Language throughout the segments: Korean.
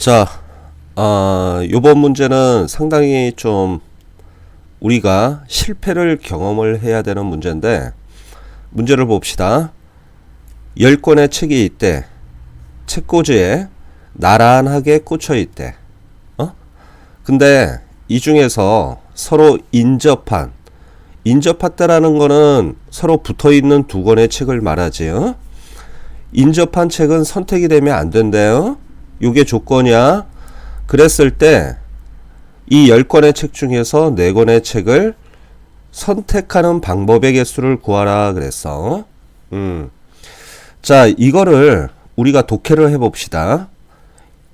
자, 요번 문제는 상당히 좀 우리가 실패를 경험을 해야 되는 문제인데, 문제를 봅시다. 10권의 책이 있대. 책꽂이에 나란하게 꽂혀 있대. 근데 이 중에서 서로 인접했다라는 거는 서로 붙어 있는 두 권의 책을 말하지. 인접한 책은 선택이 되면 안 된대요. 요게 조건이야. 그랬을 때 이 10권의 책 중에서 4권의 책을 선택하는 방법의 개수를 구하라 그랬어. 자, 이거를 우리가 독해를 해봅시다.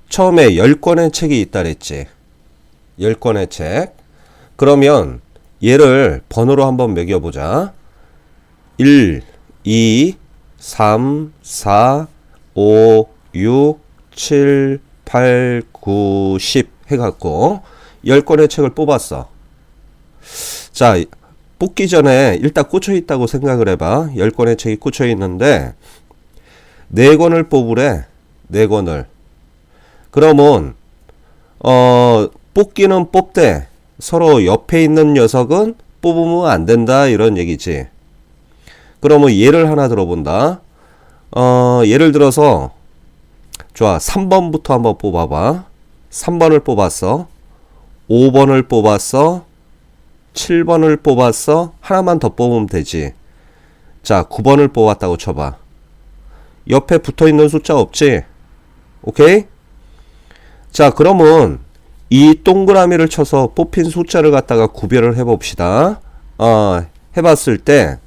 처음에 10권의 책이 있다 그랬지. 10권의 책. 그러면 얘를 번호로 한번 매겨보자. 1, 2, 3, 4, 5, 6, 7, 8, 9, 10 해갖고 10권의 책을 뽑았어. 자, 뽑기 전에 일단 꽂혀 있다고 생각을 해봐. 10권의 책이 꽂혀 있는데 4권을 뽑으래. 4권을. 그러면 뽑기는 뽑되 서로 옆에 있는 녀석은 뽑으면 안 된다 이런 얘기지. 그러면 예를 하나 들어본다. 예를 들어서 좋아, 3번부터 한번 뽑아봐. 3번을 뽑았어. 5번을 뽑았어. 7번을 뽑았어. 하나만 더 뽑으면 되지. 자, 9번을 뽑았다고 쳐봐. 옆에 붙어있는 숫자 없지? 오케이? 자, 그러면 이 동그라미를 쳐서 뽑힌 숫자를 갖다가 구별을 해봅시다. 해봤을 때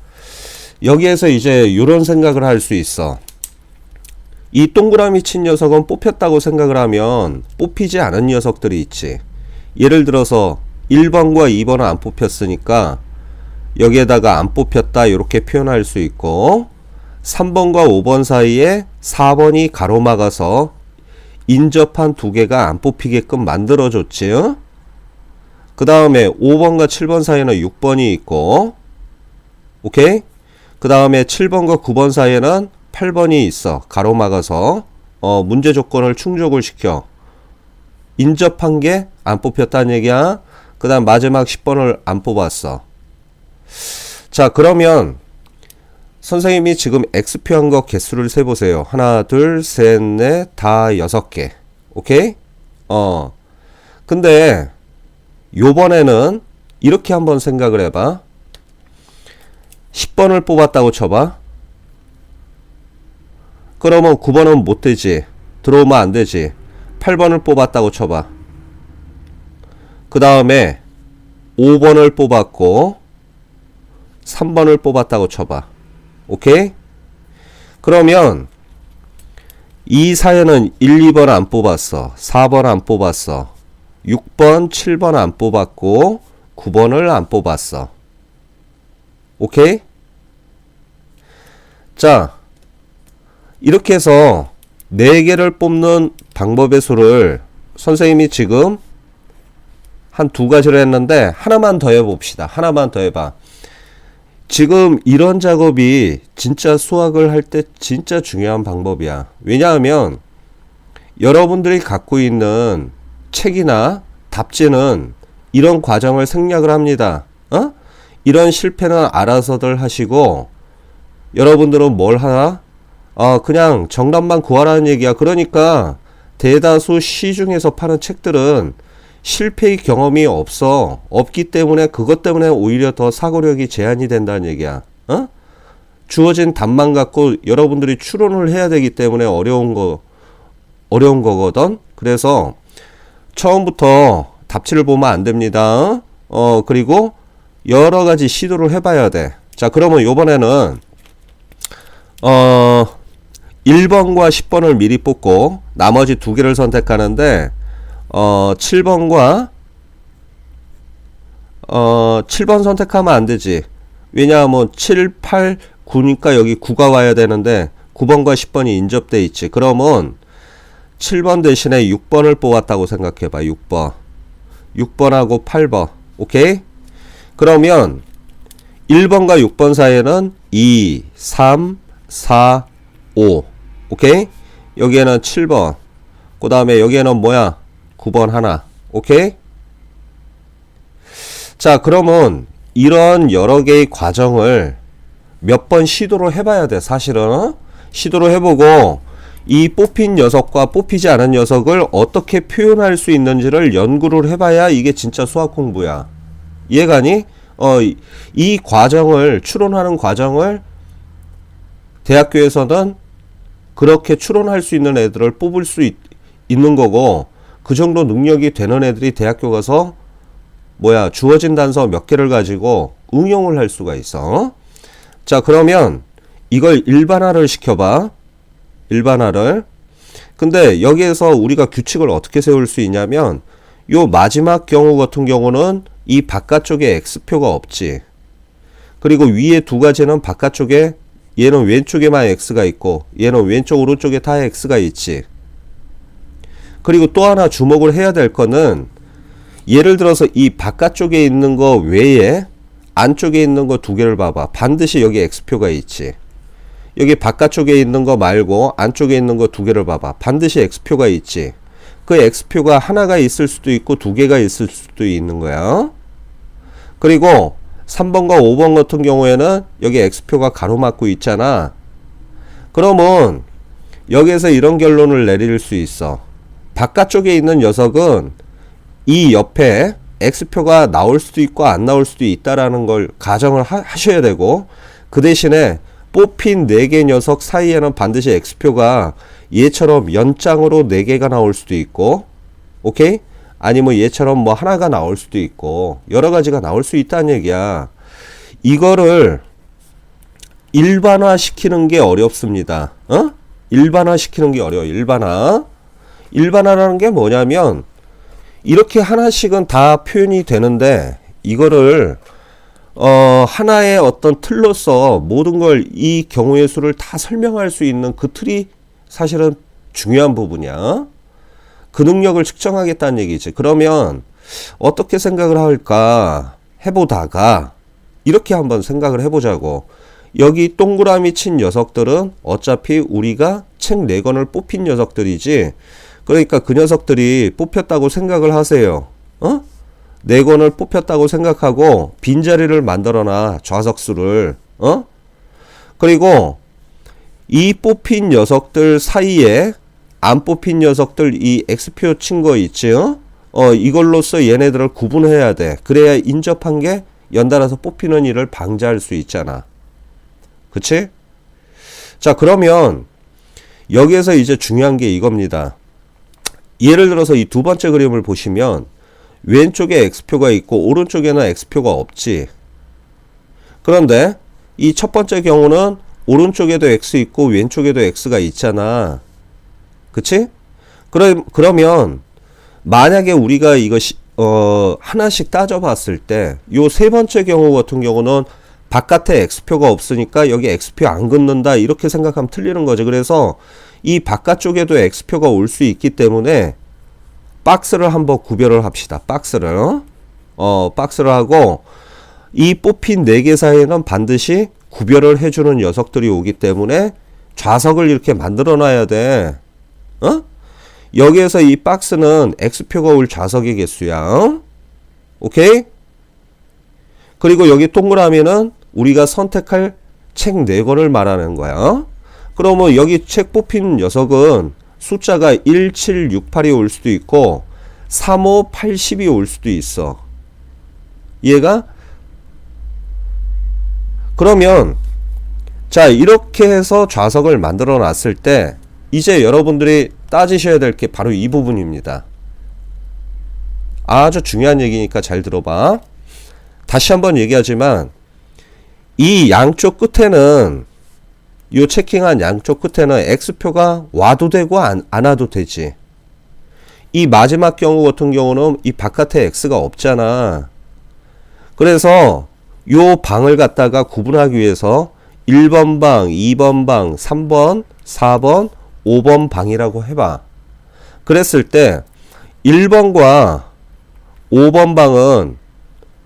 여기에서 이제 이런 생각을 할 수 있어. 이 동그라미 친 녀석은 뽑혔다고 생각을 하면 뽑히지 않은 녀석들이 있지. 예를 들어서 1번과 2번은 안 뽑혔으니까 여기에다가 안 뽑혔다 이렇게 표현할 수 있고, 3번과 5번 사이에 4번이 가로막아서 인접한 두 개가 안 뽑히게끔 만들어줬지. 그 다음에 5번과 7번 사이에는 6번이 있고, 오케이? 그 다음에 7번과 9번 사이에는 8번이 있어. 가로막아서 문제 조건을 충족을 시켜. 인접한 게 안 뽑혔다는 얘기야. 그 다음 마지막 10번을 안 뽑았어. 자, 그러면 선생님이 지금 X표한 거 개수를 세보세요. 하나, 둘, 셋, 넷, 다 6개. 오케이? 근데 요번에는 이렇게 한번 생각을 해봐. 10번을 뽑았다고 쳐봐. 그러면 9번은 못 되지. 들어오면 안 되지. 8번을 뽑았다고 쳐봐. 그 다음에 5번을 뽑았고 3번을 뽑았다고 쳐봐. 오케이? 그러면 이 사이에는 1, 2번 안 뽑았어. 4번 안 뽑았어. 6번, 7번 안 뽑았고 9번을 안 뽑았어. 오케이? 자, 이렇게 해서 4개를 뽑는 방법의 수를 선생님이 지금 한 2가지를 했는데 하나만 더 해봅시다. 하나만 더 해봐. 지금 이런 작업이 진짜 수학을 할 때 진짜 중요한 방법이야. 왜냐하면 여러분들이 갖고 있는 책이나 답지는 이런 과정을 생략을 합니다. 이런 실패는 알아서들 하시고, 여러분들은 뭘 하나? 그냥 정답만 구하라는 얘기야. 그러니까 대다수 시중에서 파는 책들은 실패의 경험이 없기 때문에 그것 때문에 오히려 더 사고력이 제한이 된다는 얘기야. 주어진 답만 갖고 여러분들이 추론을 해야 되기 때문에 어려운 거거든. 그래서 처음부터 답지를 보면 안 됩니다. 그리고 여러 가지 시도를 해봐야 돼. 자, 그러면 요번에는 1번과 10번을 미리 뽑고 나머지 2개를 선택하는데 7번과 7번 선택하면 안 되지. 왜냐하면 7, 8, 9니까 여기 9가 와야 되는데 9번과 10번이 인접돼 있지. 그러면 7번 대신에 6번을 뽑았다고 생각해봐. 6번하고 8번. 오케이? 그러면 1번과 6번 사이에는 2, 3, 4, 5. 오케이? 여기에는 7번. 그 다음에 여기에는 뭐야? 9번 하나. 오케이? 자, 그러면 이런 여러 개의 과정을 몇 번 시도를 해봐야 돼. 사실은 시도를 해보고 이 뽑힌 녀석과 뽑히지 않은 녀석을 어떻게 표현할 수 있는지를 연구를 해봐야 이게 진짜 수학 공부야. 이해가니? 이 과정을 추론하는 과정을 대학교에서는 그렇게 추론할 수 있는 애들을 뽑을 수 있는 거고, 그 정도 능력이 되는 애들이 대학교 가서 주어진 단서 몇 개를 가지고 응용을 할 수가 있어. 자, 그러면 이걸 일반화를 시켜봐. 일반화를. 근데 여기에서 우리가 규칙을 어떻게 세울 수 있냐면, 요 마지막 경우 같은 경우는 이 바깥쪽에 x표가 없지. 그리고 위에 두 가지는 바깥쪽에, 얘는 왼쪽에만 x가 있고 얘는 왼쪽 오른쪽에 다 x가 있지. 그리고 또 하나 주목을 해야 될 거는, 예를 들어서 이 바깥쪽에 있는 거 외에 안쪽에 있는 거 두 개를 봐봐. 반드시 여기 x표가 있지. 여기 바깥쪽에 있는 거 말고 안쪽에 있는 거 두 개를 봐봐. 반드시 x표가 있지. 그 x표가 하나가 있을 수도 있고 두 개가 있을 수도 있는 거야. 그리고 3번과 5번 같은 경우에는 여기 x표가 가로막고 있잖아. 그러면 여기에서 이런 결론을 내릴 수 있어. 바깥쪽에 있는 녀석은 이 옆에 x표가 나올 수도 있고 안 나올 수도 있다라는 걸 가정을 하셔야 되고, 그 대신에 뽑힌 4개 녀석 사이에는 반드시 x표가 얘처럼 연장으로 4개가 나올 수도 있고, 오케이? 아니면 얘처럼 뭐 하나가 나올 수도 있고 여러 가지가 나올 수 있다는 얘기야. 이거를 일반화 시키는 게 어렵습니다. 일반화 시키는 게 어려워. 일반화라는 게 뭐냐면, 이렇게 하나씩은 다 표현이 되는데, 이거를 하나의 어떤 틀로서 모든 걸, 이 경우의 수를 다 설명할 수 있는 그 틀이 사실은 중요한 부분이야. 그 능력을 측정하겠다는 얘기지. 그러면 어떻게 생각을 할까 해보다가 이렇게 한번 생각을 해보자고. 여기 동그라미 친 녀석들은 어차피 우리가 책 4권을 뽑힌 녀석들이지. 그러니까 그 녀석들이 뽑혔다고 생각을 하세요. 4권을 뽑혔다고 생각하고 빈자리를 만들어놔. 좌석수를. 그리고 이 뽑힌 녀석들 사이에 안 뽑힌 녀석들, 이 x표 친 거 있지? 이걸로써 얘네들을 구분해야 돼. 그래야 인접한 게 연달아서 뽑히는 일을 방지할 수 있잖아. 그치? 자, 그러면 여기에서 이제 중요한 게 이겁니다. 예를 들어서 이 두 번째 그림을 보시면 왼쪽에 x표가 있고 오른쪽에는 x표가 없지. 그런데 이 첫 번째 경우는 오른쪽에도 x 있고 왼쪽에도 x가 있잖아. 그치? 그러면 만약에 우리가 이거 하나씩 따져봤을 때 요 세 번째 경우 같은 경우는 바깥에 x표가 없으니까 여기 x표 안 긋는다 이렇게 생각하면 틀리는 거죠. 그래서 이 바깥쪽에도 x표가 올 수 있기 때문에 박스를 한번 구별을 합시다. 박스를 하고 이 뽑힌 4개 사이에는 반드시 구별을 해주는 녀석들이 오기 때문에 좌석을 이렇게 만들어 놔야 돼. 여기에서 이 박스는 x표가 올 좌석의 개수야. 오케이? 그리고 여기 동그라미는 우리가 선택할 책 4권을 말하는 거야. 그러면 여기 책 뽑힌 녀석은 숫자가 1, 7, 6, 8이 올 수도 있고 3, 5, 8, 10이 올 수도 있어. 얘가? 그러면 자, 이렇게 해서 좌석을 만들어 놨을 때 이제 여러분들이 따지셔야 될 게 바로 이 부분입니다. 아주 중요한 얘기니까 잘 들어봐. 다시 한번 얘기하지만 이 양쪽 끝에는, 요 체킹한 양쪽 끝에는 x표가 와도 되고 안 와도 되지. 이 마지막 경우 같은 경우는 이 바깥에 x가 없잖아. 그래서 요 방을 갖다가 구분하기 위해서 1번 방, 2번 방, 3번, 4번, 5번 방이라고 해봐. 그랬을 때 1번과 5번 방은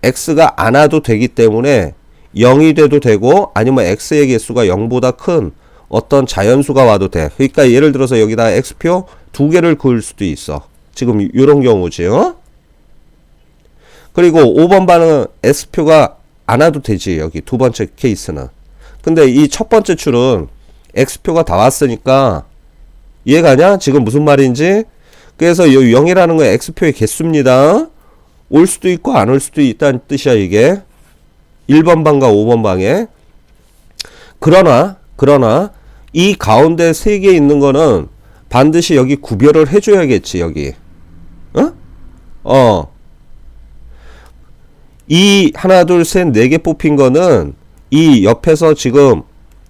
x가 안 와도 되기 때문에 0이 돼도 되고, 아니면 x의 개수가 0보다 큰 어떤 자연수가 와도 돼. 그러니까 예를 들어서 여기다 x표 2개를 그을 수도 있어. 지금 요런 경우지. 그리고 5번 반은 X표가 안 와도 되지. 여기 두 번째 케이스는. 근데 이 첫 번째 줄은 X표가 다 왔으니까 이해가냐? 지금 무슨 말인지? 그래서 이 0이라는 건 X표의 개수입니다. 올 수도 있고 안 올 수도 있다는 뜻이야 이게. 1번 방과 5번 방에. 그러나 이 가운데 3개 있는 거는 반드시 여기 구별을 해줘야겠지. 여기. 이 하나 둘 셋 4개 뽑힌 거는 이 옆에서 지금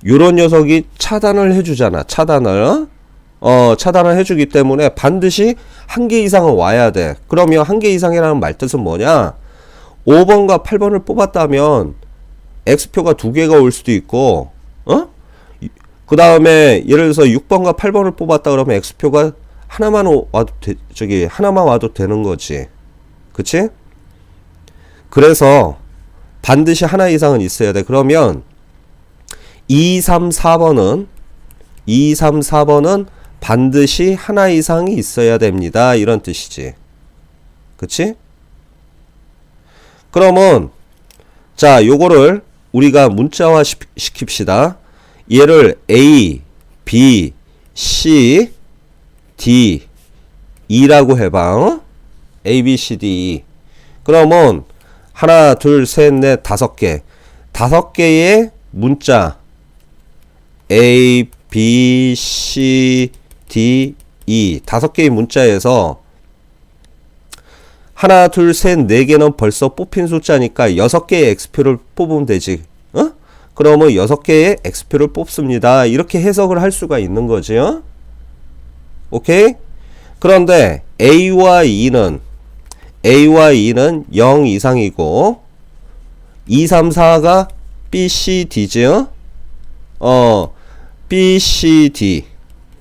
요런 녀석이 차단을 해주잖아. 차단을 해주기 때문에 반드시 1개 이상은 와야 돼. 그러면 1개 이상이라는 말뜻은 뭐냐? 5번과 8번을 뽑았다면 X표가 2개가 올 수도 있고, 그 다음에 예를 들어서 6번과 8번을 뽑았다 그러면 X표가 하나만 와도 하나만 와도 되는 거지. 그치? 그래서 반드시 하나 이상은 있어야 돼. 그러면 2, 3, 4번은 반드시 하나 이상이 있어야 됩니다. 이런 뜻이지. 그치? 그러면 자, 요거를 우리가 문자화 시킵시다. 얘를 A, B, C, D, E라고 해봐. A, B, C, D, E. 그러면 하나, 둘, 셋, 넷, 5개. 5개의 문자 A, B, C, D, E 5개의 문자에서 하나, 둘, 셋, 4개는 벌써 뽑힌 숫자니까 6개의 X표를 뽑으면 되지. 그러면 6개의 X표를 뽑습니다. 이렇게 해석을 할 수가 있는 거지. 오케이? 그런데 A와 E는 0 이상이고 2, 3, 4가 B, C, D지. B, C, D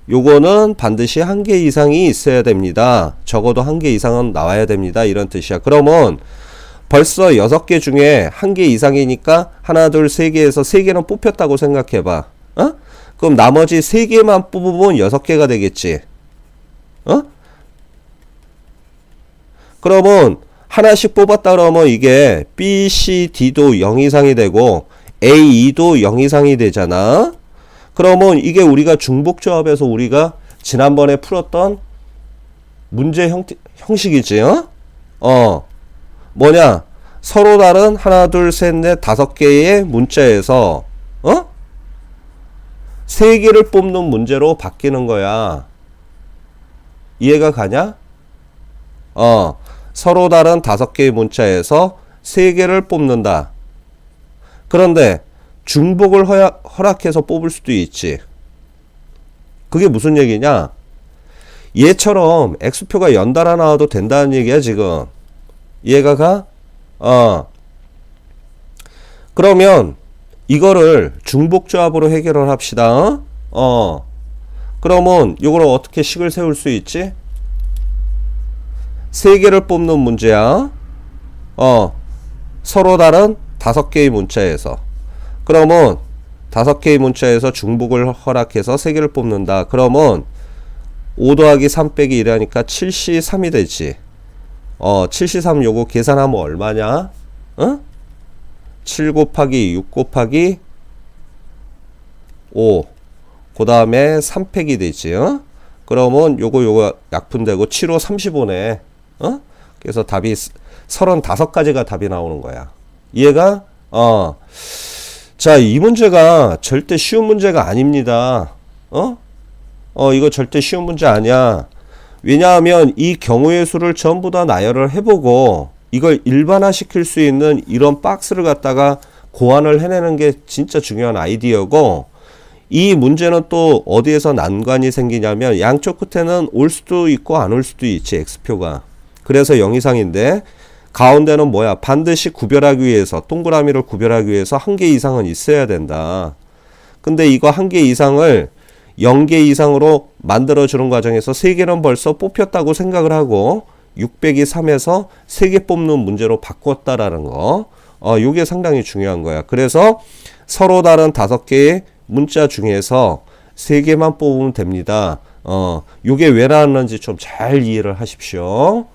요거는 반드시 1개 이상이 있어야 됩니다. 적어도 1개 이상은 나와야 됩니다. 이런 뜻이야. 그러면 벌써 6개 중에 1개 이상이니까 하나, 둘, 3개에서 3개는 뽑혔다고 생각해봐. 그럼 나머지 3개만 뽑으면 6개가 되겠지. 그러면 하나씩 뽑았다 그러면 이게 B, C, D도 0 이상이 되고 A, E도 0 이상이 되잖아. 그러면 이게 우리가 중복조합에서 우리가 지난번에 풀었던 문제 형식이지. 뭐냐? 서로 다른 하나, 둘, 셋, 넷, 5개의 문자에서 3개를 뽑는 문제로 바뀌는 거야. 이해가 가냐? 서로 다른 5개의 문자에서 3개를 뽑는다. 그런데 중복을 허락해서 뽑을 수도 있지. 그게 무슨 얘기냐? 얘처럼 X표가 연달아 나와도 된다는 얘기야 지금. 이해가 가? 그러면 이거를 중복조합으로 해결을 합시다. 그러면 이걸 어떻게 식을 세울 수 있지? 3개를 뽑는 문제야. 서로 다른 5개의 문자에서. 그러면 5개의 문자에서 중복을 허락해서 3개를 뽑는다. 그러면 5 더하기 3 빼기 1하니까 7C3이 되지. 7C3 요거 계산하면 얼마냐? 7 곱하기 6 곱하기 5. 그 다음에 3팩이 되지. 그러면 요거 약분되고 7, 5, 35네. 그래서 답이 35가지가 답이 나오는 거야. 이해가? 자, 이 문제가 절대 쉬운 문제가 아닙니다. 이거 절대 쉬운 문제 아니야. 왜냐하면 이 경우의 수를 전부 다 나열을 해보고 이걸 일반화 시킬 수 있는 이런 박스를 갖다가 고안을 해내는 게 진짜 중요한 아이디어고, 이 문제는 또 어디에서 난관이 생기냐면 양쪽 끝에는 올 수도 있고 안 올 수도 있지, X표가. 그래서 0 이상인데 가운데는 뭐야? 반드시 구별하기 위해서, 동그라미를 구별하기 위해서 1개 이상은 있어야 된다. 근데 이거 1개 이상을 0개 이상으로 만들어주는 과정에서 3개는 벌써 뽑혔다고 생각을 하고 600이 3에서 3개 뽑는 문제로 바꿨다라는 거. 요게 상당히 중요한 거야. 그래서 서로 다른 5개의 문자 중에서 3개만 뽑으면 됩니다. 요게 왜 나왔는지 좀 잘 이해를 하십시오.